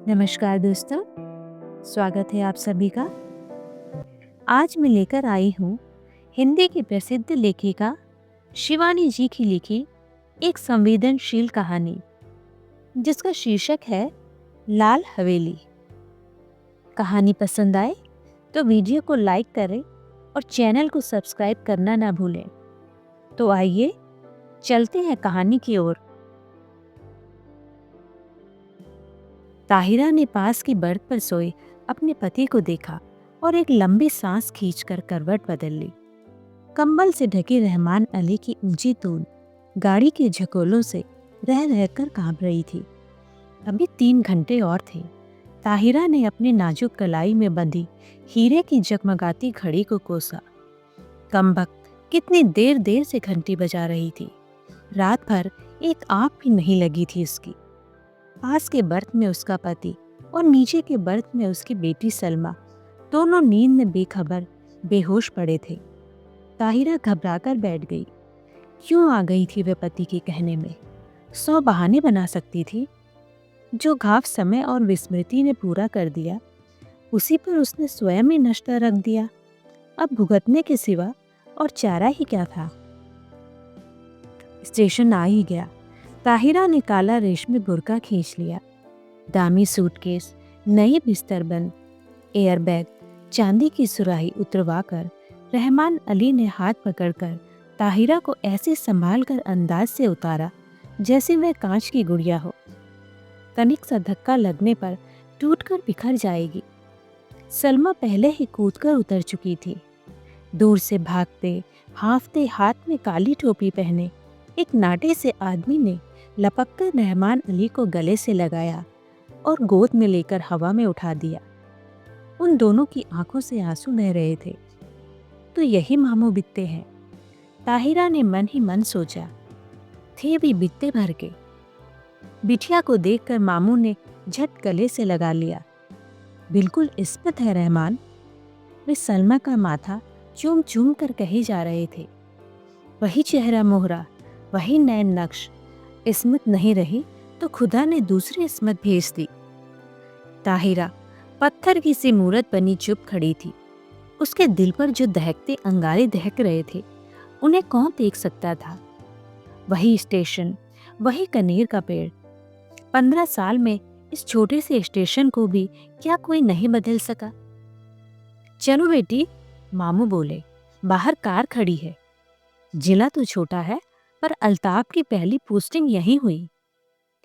नमस्कार दोस्तों, स्वागत है आप सभी का। आज मैं लेकर आई हूँ हिंदी की प्रसिद्ध लेखिका शिवानी जी की लिखी एक संवेदनशील कहानी जिसका शीर्षक है लाल हवेली। कहानी पसंद आए तो वीडियो को लाइक करें और चैनल को सब्सक्राइब करना ना भूलें। तो आइए चलते हैं कहानी की ओर। ताहिरा ने पास की बर्थ पर सोए अपने पति को देखा और एक लंबी सांस खींचकर करवट बदल ली। कंबल से ढके रहमान अली की ऊंची तून गाड़ी के झकोलों से रह रहकर कांप रही थी। अभी 3 घंटे और थे। ताहिरा ने अपने नाजुक कलाई में बंधी हीरे की जगमगाती घड़ी को कोसा। कमबख्त कितनी देर देर से घंटी बजा रही थी। रात भर एक आंख भी नहीं लगी थी उसकी। पास के बर्थ में उसका पति और नीचे के बर्थ में उसकी बेटी सलमा दोनों नींद में बेखबर बेहोश पड़े थे। ताहिरा घबराकर बैठ गई। क्यों आ गई थी वह पति के कहने में? 100 बहाने बना सकती थी। जो घाव समय और विस्मृति ने पूरा कर दिया, उसी पर उसने स्वयं ही नश्ता रख दिया। अब भुगतने के सिवा और चारा ही क्या था? स्टेशन आ ही गया। ताहिरा ने काला रेशमी बुर्का खींच लिया। दामी सूटकेस, नई बिस्तरबंद, एयरबैग, चांदी की सुराही उतरवाकर रहमान अली ने हाथ पकड़कर ताहिरा को ऐसे संभाल कर अंदाज से उतारा जैसे वह कांच की गुड़िया हो। तनिक सा धक्का लगने पर टूटकर बिखर जाएगी। सलमा पहले ही कूदकर उतर चुकी थी। दूर से भागते हांफते हाथ में काली टोपी पहने एक नाटे से आदमी ने लपककर रहमान अली को गले से लगाया और गोद में लेकर हवा में उठा दिया। उन दोनों की आंखों से आंसू बह रहे थे। तो यही मामू बित्ते हैं, ताहिरा ने मन ही मन सोचा। थे भी बित्ते भर के। बिटिया को देखकर मामू ने झट गले से लगा लिया। बिल्कुल इस्मत है रहमान, वे सलमा का माथा चूम चूम कर कहे जा रहे थे। वही चेहरा मोहरा, वही नैन नक्श। इस्मत नहीं रही तो खुदा ने दूसरी इस्मत भेज दी। ताहिरा पत्थर की सी मूरत बनी चुप खड़ी थी। उसके दिल पर जो दहकते अंगारे दहक रहे थे, उन्हें कौन देख सकता था? वही स्टेशन, वही कनेर का पेड़। 15 साल में इस छोटे से स्टेशन को भी क्या कोई नहीं बदल सका? चलो बेटी, मामू बोले, बाहर कार खड़ी है। जिला तो छोटा है, पर अल्ताफ की पहली पोस्टिंग यहीं हुई।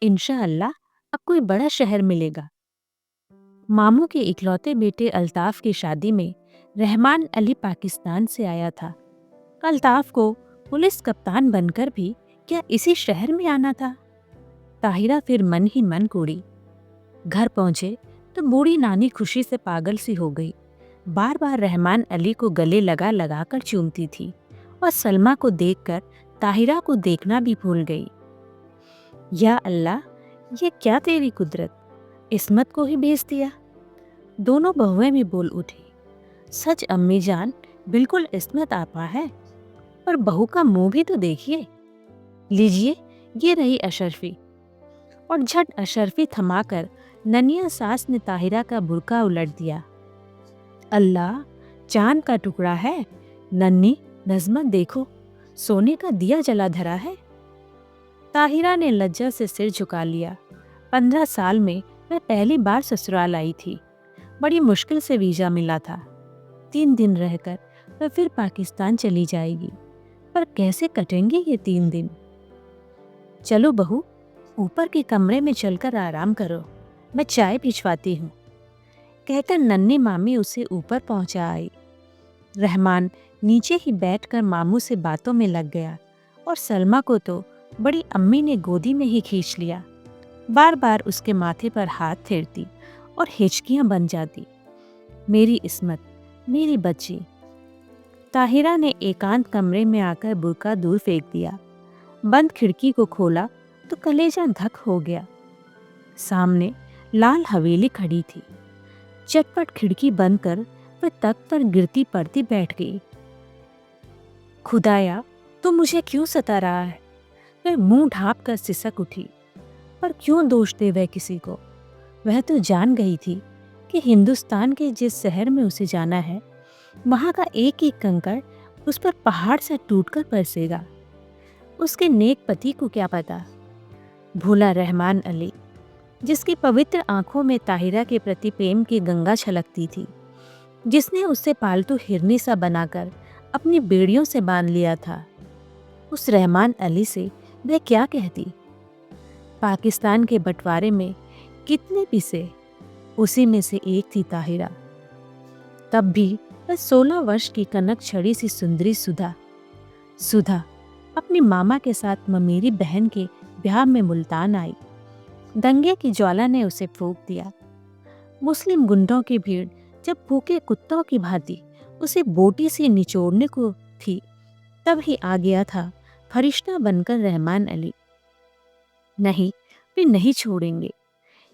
इंशाअल्लाह अब कोई बड़ा शहर मिलेगा। मामू के इकलौते बेटे अल्ताफ की शादी में रहमान अली पाकिस्तान से आया था। अल्ताफ को पुलिस कप्तान बनकर भी क्या इसी शहर में आना था? ताहिरा फिर मन ही मन कोड़ी। घर पहुंचे तो बूढ़ी नानी खुशी से पागल सी हो गई। बार बार रहमान अली को गले लगा लगा कर चूमती थी और सलमा को देखकर ताहिरा को देखना भी भूल गई। या अल्लाह, ये क्या तेरी कुदरत, इस्मत को ही भेज दिया। दोनों बहुएं भी बोल उठी। सच अम्मी जान, बिल्कुल इस्मत आपा है। पर बहू का मुंह भी तो देखिए। लीजिए, ये रही अशरफी। और झट अशरफी थमाकर ननिया सास ने ताहिरा का बुर्का उलट दिया। अल्लाह, चांद का टुकड़ा है। नन्नी नज़्मत देखो, सोने का दिया जला धरा है। ताहिरा ने लज्जा से सिर झुका लिया। 15 साल में वह पहली बार ससुराल आई थी। बड़ी मुश्किल से वीजा मिला था। 3 दिन रहकर वह फिर पाकिस्तान चली जाएगी। पर कैसे कटेंगे ये 3 दिन? चलो बहू, ऊपर के कमरे में चलकर आराम करो, मैं चाय भिजवाती हूँ, कहकर नन्ही मामी उसे ऊपर पहुंचा आई। रहमान नीचे ही बैठकर मामू से बातों में लग गया और सलमा को तो बड़ी अम्मी ने गोदी में ही खींच लिया। बार बार उसके माथे पर हाथ फेरती और हिचकियां बन जाती। मेरी इस्मत, मेरी बच्ची। ताहिरा ने एकांत कमरे में आकर बुर्का दूर फेंक दिया। बंद खिड़की को खोला तो कलेजा धक हो गया। सामने लाल हवेली खड़ी थी। चटपट खिड़की बंद कर वह तख्त पर गिरती पड़ती बैठ गई। खुदाया, तो मुझे क्यों सता रहा है? वह मुंह ढांप कर सिसक उठी। पर क्यों दोष दे वह किसी को? वह तो जान गई थी कि हिंदुस्तान के जिस शहर में उसे जाना है, वहां का एक एक कंकड़ उस पर पहाड़ से टूटकर बरसेगा। उसके नेक पति को क्या पता, भोला रहमान अली, जिसकी पवित्र आंखों में ताहिरा के प्रति प्रेम की गंगा छलकती थी, जिसने उससे पालतू हिरनी सा बनाकर अपनी बेड़ियों से बांध लिया था, उस रहमान अली से वह क्या कहती। पाकिस्तान के बंटवारे में कितने पिसे, उसी में से एक थी ताहिरा। तब भी वह 16 वर्ष की कनक छड़ी सी सुंदरी सुधा सुधा अपनी मामा के साथ ममेरी बहन के ब्याह में मुल्तान आई। दंगे की ज्वाला ने उसे फूंक दिया। मुस्लिम गुंडों की भीड़ जब भूखे कुत्तों की भांति उसे बोटी से निचोड़ने को थी, तब ही आ गया था फरिश्ता बनकर रहमान अली। नहीं, वे नहीं छोड़ेंगे।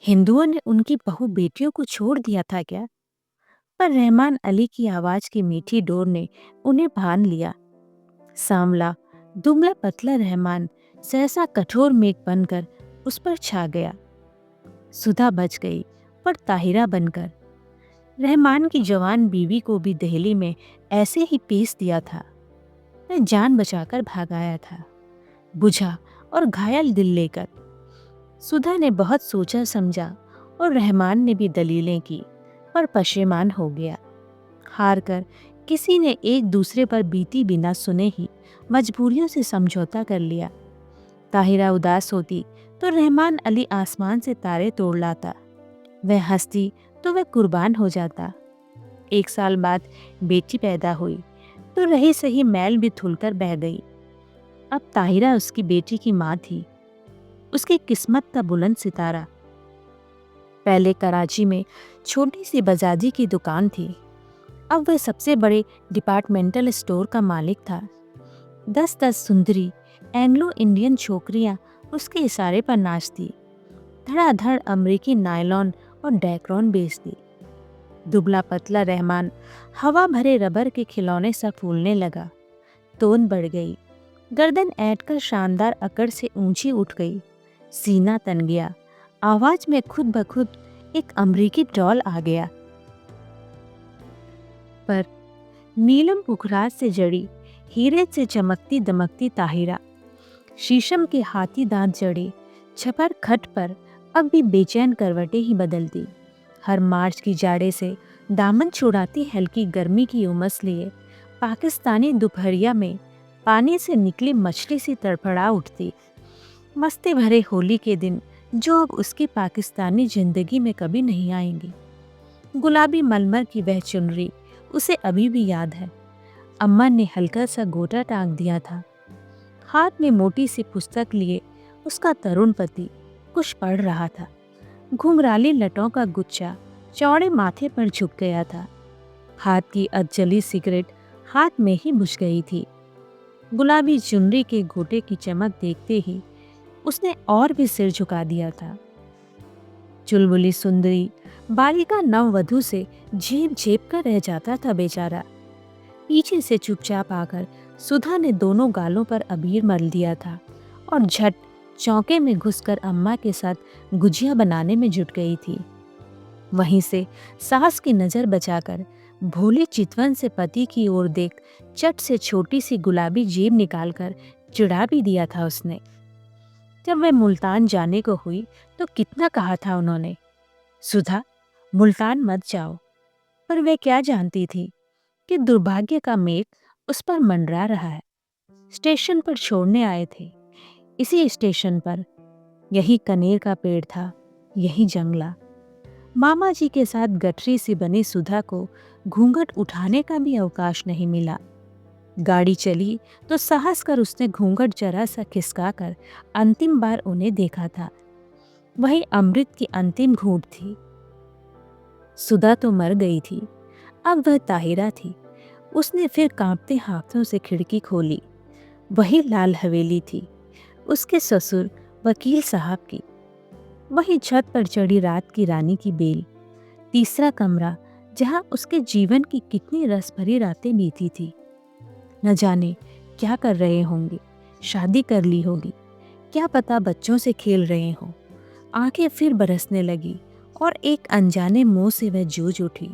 हिंदुओं ने उनकी बहू बेटियों को छोड़ दिया था क्या? पर रहमान अली की आवाज की मीठी डोर ने उन्हें बांध लिया। सांवला दुबला पतला रहमान सहसा कठोर मेघ बनकर उस पर छा गया। सुधा बच गई, पर ताहिरा बनकर। रहमान की जवान बीवी को भी दहली में ऐसे ही पीस दिया था। वह जान बचाकर भाग आया था, बुझा और घायल दिल लेकर। सुधा ने बहुत सोचा समझा और रहमान ने भी दलीलें की, पर पशेमान हो गया। हार कर किसी ने एक दूसरे पर बीती बिना सुने ही मजबूरियों से समझौता कर लिया। ताहिरा उदास होती तो रहमान अली आसमान से तारे तोड़ लाता। वह हंसती तो वह कुर्बान हो जाता। 1 साल बाद बेटी पैदा हुई तो रही सही मैल भी धुलकर बह गई। अब ताहिरा उसकी बेटी की माँ थी, उसकी किस्मत का बुलंद सितारा। पहले कराची में छोटी सी बजाजी की दुकान थी, अब वह सबसे बड़े डिपार्टमेंटल स्टोर का मालिक था। 10-10 सुंदरी एंग्लो इंडियन छोकरियां उसके इशारे पर नाचती, धड़ाधड़ अमेरिकी नायलॉन और डैक्रॉन बेचती। दुबला पतला रहमान हवा भरे रबर के खिलौने सा फूलने लगा। तोन बढ़ गई, गर्दन ऐंठकर शानदार अकड़ से ऊंची उठ गई, सीना तन गया। आवाज में खुद ब खुद एक अमरीकी डॉल आ गया। पर नीलम पुखराज से जड़ी, हीरे से चमकती दमकती ताहिरा, शीशम के हाथी दांत जड़े छपर खट पर अब भी बेचैन करवटें ही बदलती। हर मार्च की जाड़े से दामन छुड़ाती हल्की गर्मी की उमस लिए पाकिस्तानी दोपहरिया में पानी से निकली मछली सी तड़फड़ा उठती। मस्ती भरे होली के दिन जो अब उसकी पाकिस्तानी जिंदगी में कभी नहीं आएंगी। गुलाबी मलमल की वह चुनरी उसे अभी भी याद है। अम्मा ने हल्का सा गोटा टांग दिया था। हाथ में मोटी सी पुस्तक लिए उसका तरुण पति कुछ पढ़ रहा था। घुंघराली लटों का गुच्छा चौड़े माथे पर झुक गया था। हाथ की अधजली सिगरेट हाथ में ही बुझ गई थी। गुलाबी चुनरी के गोटे की चमक देखते ही उसने और भी सिर झुका दिया था। चुलबुली सुंदरी बालिका नववधू से झेप झेप कर रह जाता था बेचारा। पीछे से चुपचाप आकर सुधा ने दोनों गालों पर अबीर मल दिया था और झट चौके में घुसकर अम्मा के साथ गुजिया बनाने में जुट गई थी। वहीं से सास की नज़र बचाकर भोले चितवन से पति की ओर देख चट से छोटी सी गुलाबी जेब निकालकर चिढ़ा भी दिया था उसने। जब वह मुल्तान जाने को हुई तो कितना कहा था उन्होंने, सुधा मुल्तान मत जाओ। पर वह क्या जानती थी कि दुर्भाग्य का मेघ उस पर मंडरा रहा है। स्टेशन पर छोड़ने आए थे। इसी स्टेशन पर यही कनेर का पेड़ था, यही जंगला। मामा जी के साथ गठरी सी बनी सुधा को घूंघट उठाने का भी अवकाश नहीं मिला। गाड़ी चली तो साहस कर उसने घूंघट जरा सा खिसका कर अंतिम बार उन्हें देखा था। वही अमृत की अंतिम घूंट थी। सुधा तो मर गई थी, अब वह ताहिरा थी। उसने फिर कांपते हाथों से खिड़की खोली। वही लाल हवेली थी, उसके ससुर वकील साहब की। वही छत पर चढ़ी रात की रानी की बेल। तीसरा कमरा जहां उसके जीवन की कितनी रस भरी रातें बीती थी। न जाने क्या कर रहे होंगे, शादी कर ली होगी, क्या पता बच्चों से खेल रहे हों। आंखें फिर बरसने लगी और एक अनजाने मुंह से वह जूझ उठी।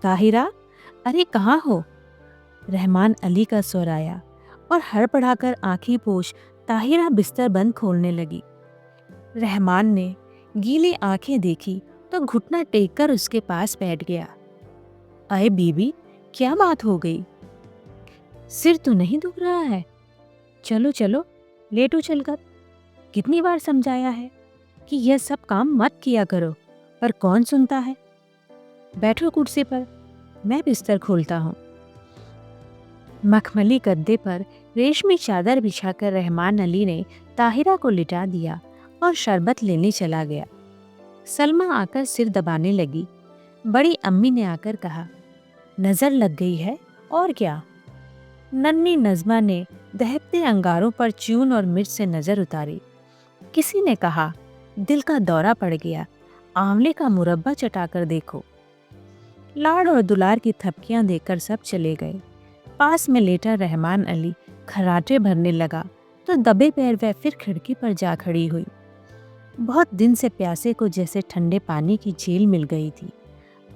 ताहिरा, अरे कहाँ हो? रहमान अली का स्वर आया और हड़बड़ाकर आंखें पोंछ ताहिरा बिस्तर बंद खोलने लगी। रहमान ने गीली आंखें देखी तो घुटना टेककर उसके पास बैठ गया। अरे बीबी, क्या बात हो गई? सिर तो नहीं दुख रहा है? चलो चलो, लेटो चलकर। कितनी बार समझाया है कि यह सब काम मत किया करो, पर कौन सुनता है। बैठो कुर्सी पर, मैं बिस्तर खोलता हूँ। मखमली गद्दे पर रेशमी चादर बिछाकर रहमान अली ने ताहिरा को लिटा दिया और शरबत लेने चला गया। सलमा आकर सिर दबाने लगी। बड़ी अम्मी ने आकर कहा, नजर लग गई है और क्या? नन्ही नज़मा ने दहकते अंगारों पर चून और मिर्च से नजर उतारी। किसी ने कहा, दिल का दौरा पड़ गया, आंवले का मुरब्बा चटाकर देखो। लाड़ और दुलार की थपकियां देकर सब चले गए। पास में लेटा रहमान अली खर्राटे भरने लगा तो दबे पैर वह फिर खिड़की पर जा खड़ी हुई। बहुत दिन से प्यासे को जैसे ठंडे पानी की झील मिल गई थी।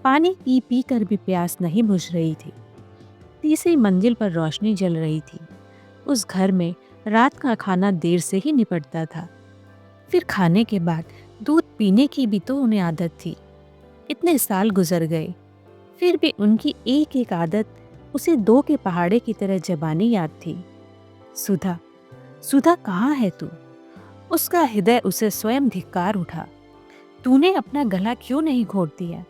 पानी पी पी कर भी प्यास नहीं बुझ रही थी। तीसरी मंजिल पर रोशनी जल रही थी। उस घर में रात का खाना देर से ही निपटता था। फिर खाने के बाद दूध पीने की भी तो उन्हें आदत थी। इतने साल गुजर गए, फिर भी उनकी एक एक आदत उसे दो के पहाड़े की तरह जबानी याद थी। सुधा, सुधा कहाँ है तू? उसका हृदय उसे स्वयं धिक्कार उठा। तूने अपना गला क्यों नहीं घोट दिया?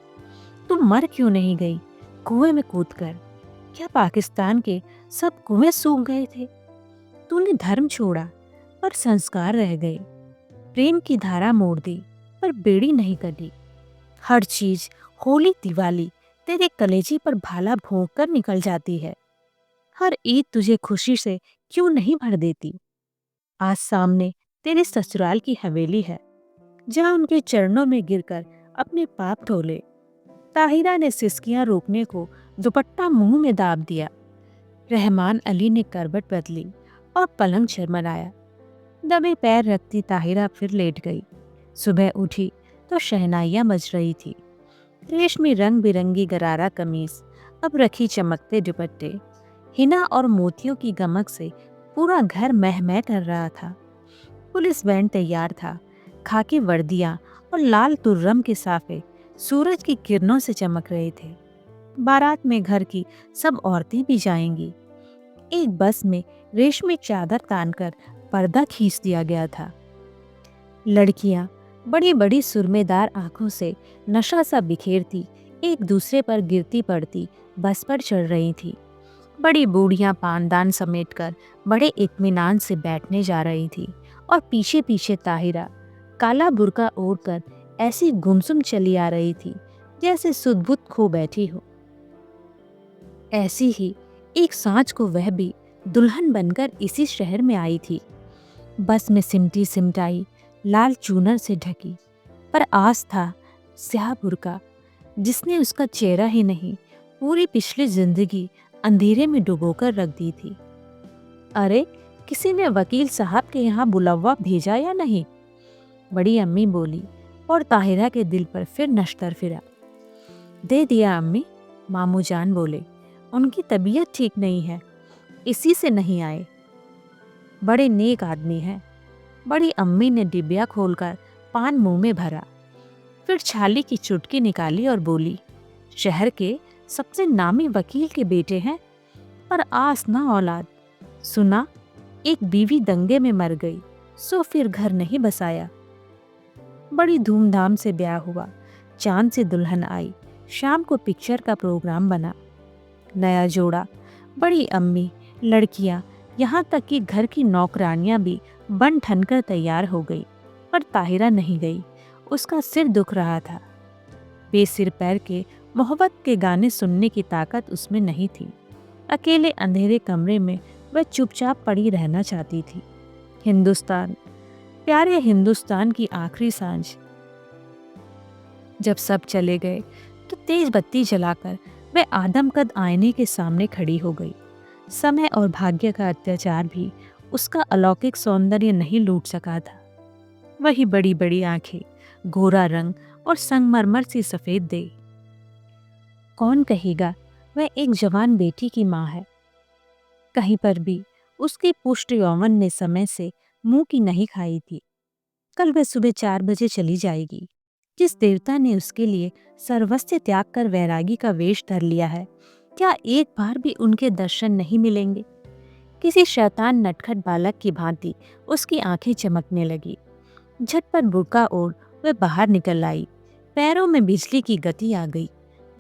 तू मर क्यों नहीं गई कुएं में कूदकर? क्या पाकिस्तान के सब कुएं सूख गए थे? तूने धर्म छोड़ा पर संस्कार रह गए। प्रेम की धारा मोड़ दी पर बेड़ी नहीं कटी। हर चीज, होली दिवाली, तेरे कलेजी पर भाला भोंक कर निकल जाती है। हर ईद तुझे खुशी से क्यों नहीं भर देती? आज सामने तेरे ससुराल की हवेली है, जहाँ उनके चरणों में गिरकर अपने पाप धोले। ताहिरा ने सिसकियां रोकने को दुपट्टा मुंह में दाब दिया। रहमान अली ने करवट बदली और पलंग झरमराया। दबे पैर रखती ताहिरा फिर लेट गई। सुबह उठी तो शहनाइयां बज रही थी। रेशमी रंग बिरंगी गरारा कमीज, अब रखी चमकते दुपट्टे, हिना और मोतियों की गमक से पूरा घर महमह कर रहा था। पुलिस बैंड तैयार था। खाकी वर्दियां और लाल तुर्रम के साफे सूरज की किरणों से चमक रहे थे। बारात में घर की सब औरतें भी जाएंगी। एक बस में रेशमी चादर तानकर पर्दा खींच दिया गया था। लड़कियां बड़ी बड़ी सुरमेदार आंखों से नशा सा बिखेरती एक दूसरे पर गिरती पड़ती बस पर चढ़ रही थी। बड़ी बूढ़ियां पानदान समेटकर बड़े इत्मीनान से बैठने जा रही थी और पीछे पीछे ताहिरा काला बुर्का ओढ़कर ऐसी गुमसुम चली आ रही थी जैसे सुध-बुध खो बैठी हो। ऐसी ही एक सांझ को वह भी दुल्हन बनकर इसी शहर में आई थी। बस में सिमटी सिमटाई, लाल चूनर से ढकी, पर आस था स्याह बुर्का जिसने उसका चेहरा ही नहीं पूरी पिछली जिंदगी अंधेरे में डुबोकर रख दी थी। अरे, किसी ने वकील साहब के यहाँ बुलावा भेजा या नहीं? बड़ी अम्मी बोली और ताहिरा के दिल पर फिर नश्तर फिरा। दे दिया अम्मी, मामू जान बोले, उनकी तबीयत ठीक नहीं है, इसी से नहीं आए। बड़े नेक आदमी हैं। बड़ी अम्मी ने डिबिया खोलकर पान मुंह में भरा, फिर छाली की चुटकी निकाली और बोली, शहर के सबसे नामी वकील के बेटे हैं, पर आस ना औलाद। सुना एक बीवी दंगे में मर गई, सो फिर घर नहीं बसाया। बड़ी धूमधाम से ब्याह हुआ। चांद से दुल्हन आई। शाम को पिक्चर का प्रोग्राम बना। नया जोड़ा, बड़ी अम्मी, लड़कियां, यहाँ तक कि घर की नौकरानियां भी बन ठनकर तैयार हो गई, पर ताहिरा नहीं गई। उसका सिर दुख रहा था। बेसिर पैर के मोहब्बत के गाने सुनने की ताकत उसमें नहीं थी। अकेले अंधेरे कमरे में वह चुपचाप पड़ी रहना चाहती थी। हिंदुस्तान, प्यारे हिंदुस्तान की आखिरी सांझ। जब सब चले गए तो तेज बत्ती जलाकर वह आदमकद आईने के सामने खड़ी हो गई। समय और भाग्य का अत्याचार भी उसका अलौकिक सौंदर्य नहीं लूट सका था। वही बड़ी बड़ी आंखें, गोरा रंग और संगमरमर सी सफेद देह। कौन कहेगा वह एक जवान बेटी की माँ है। कहीं पर भी उसके पुष्ट यौवन ने समय से मुंह की नहीं खाई थी। कल वह सुबह 4 बजे चली जाएगी। जिस देवता ने उसके लिए सर्वस्व त्याग कर वैरागी का वेश धर लिया है, क्या एक बार भी उनके दर्शन नहीं मिलेंगे? किसी शैतान नटखट बालक की भांति उसकी आंखें चमकने लगी। झटपट बुर्का ओढ़ वह बाहर निकल आई। पैरों में बिजली की गति आ गई,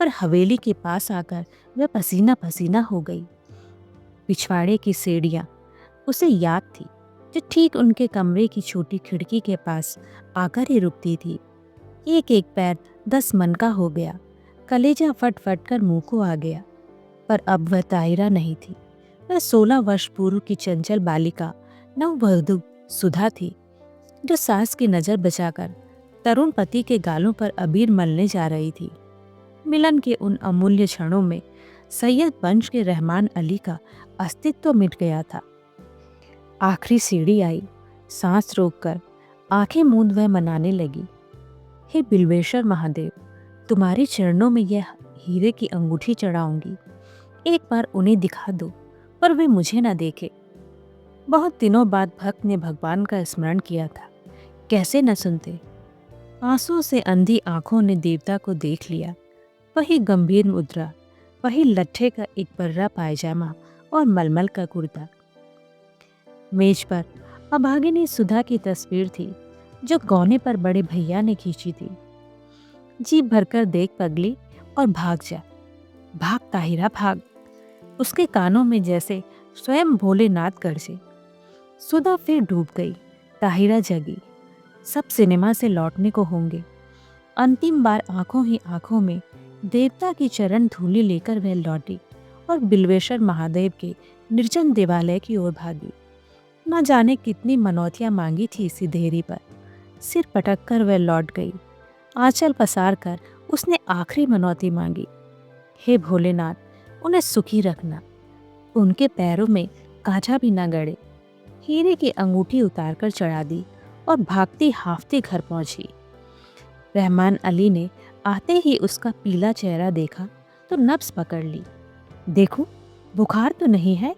पर हवेली के पास आकर वह पसीना पसीना हो गई। पिछवाड़े की सीढ़ियां उसे याद थी, जो ठीक उनके कमरे की छोटी खिड़की के पास आकर ही रुकती थी। एक एक पैर 10 मन का हो गया। कलेजा फट फट कर मुंह को आ गया। पर अब वह ताहिरा नहीं थी। वह 16 वर्ष पूर्व की चंचल बालिका नववधू सुधा थी, जो सास की नजर बचाकर तरुण पति के गालों पर अबीर मलने जा रही थी। मिलन के उन अमूल्य क्षणों में सैयद वंश के रहमान अली का अस्तित्व मिट गया था। आखिरी सीढ़ी आई। सांस रोककर आंखें मूंद वह मनाने लगी, हे बिल्वेश्वर महादेव, तुम्हारे चरणों में यह हीरे की अंगूठी चढ़ाऊंगी। एक बार उन्हें दिखा दो, पर वे मुझे न देखे। बहुत दिनों बाद भक्त ने भगवान का स्मरण किया था, कैसे न सुनते। आंसू से अंधी आंखों ने देवता को देख लिया। वही गंभीर मुद्रा, वही लट्ठे का एक बर्रा पायजामा और मलमल का कुर्ता। मेज पर अभागिनी सुधा की तस्वीर थी, जो गौने पर बड़े भैया ने खींची थी। जी भरकर देख पगली और भाग जा, भाग ताहिरा भाग। उसके कानों में जैसे स्वयं भोलेनाथ गरजे। सुधा फिर डूब गई। ताहिरा जगी। सब सिनेमा से लौटने को होंगे। अंतिम बार आंखों ही आंखों में देवता की चरण धूलि लेकर वह लौटी और बिल्वेश्वर महादेव के निर्जन देवालय की ओर भागी। न जाने कितनी मनौतियां मांगी थी इसी देहरी पर। सिर पटक कर वह लौट गई। आंचल पसार कर उसने आखिरी मनौती मांगी, हे भोलेनाथ, उन्हें सुखी रखना, उनके पैरों में कांटा भी न गड़े। हीरे की अंगूठी उतारकर चढ़ा दी और भागती हाफती घर पहुंची। रहमान अली ने आते ही उसका पीला चेहरा देखा तो नब्ज पकड़ ली। देखो, बुखार तो नहीं है?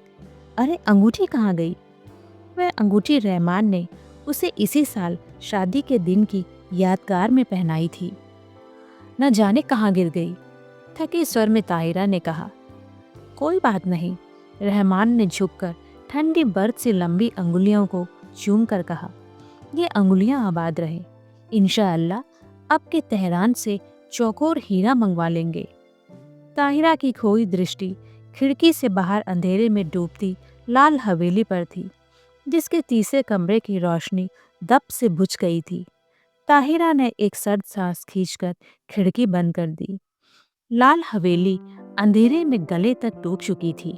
अरे अंगूठी कहाँ गई? वह अंगूठी रहमान ने उसे इसी साल शादी के दिन की यादगार में पहनाई थी। न जाने कहाँ गिर गई। थके स्वर में ताहिरा ने कहा, कोई बात नहीं। रहमान ने झुककर ठंडी बर्फ से लंबी अंगुलियों को चूम कर कहा, ये अंगुलियां आबाद रहे। इंशाअल्लाह अब के तेहरान से चौकोर हीरा मंगवा लेंगे। ताहिरा की खोई दृष्टि खिड़की से बाहर अंधेरे में डूबती लाल हवेली पर थी, जिसके तीसरे कमरे की रोशनी दब से बुझ गई थी। ताहिरा ने एक सर्द सांस खींचकर खिड़की बंद कर दी। लाल हवेली अंधेरे में गले तक डूब चुकी थी।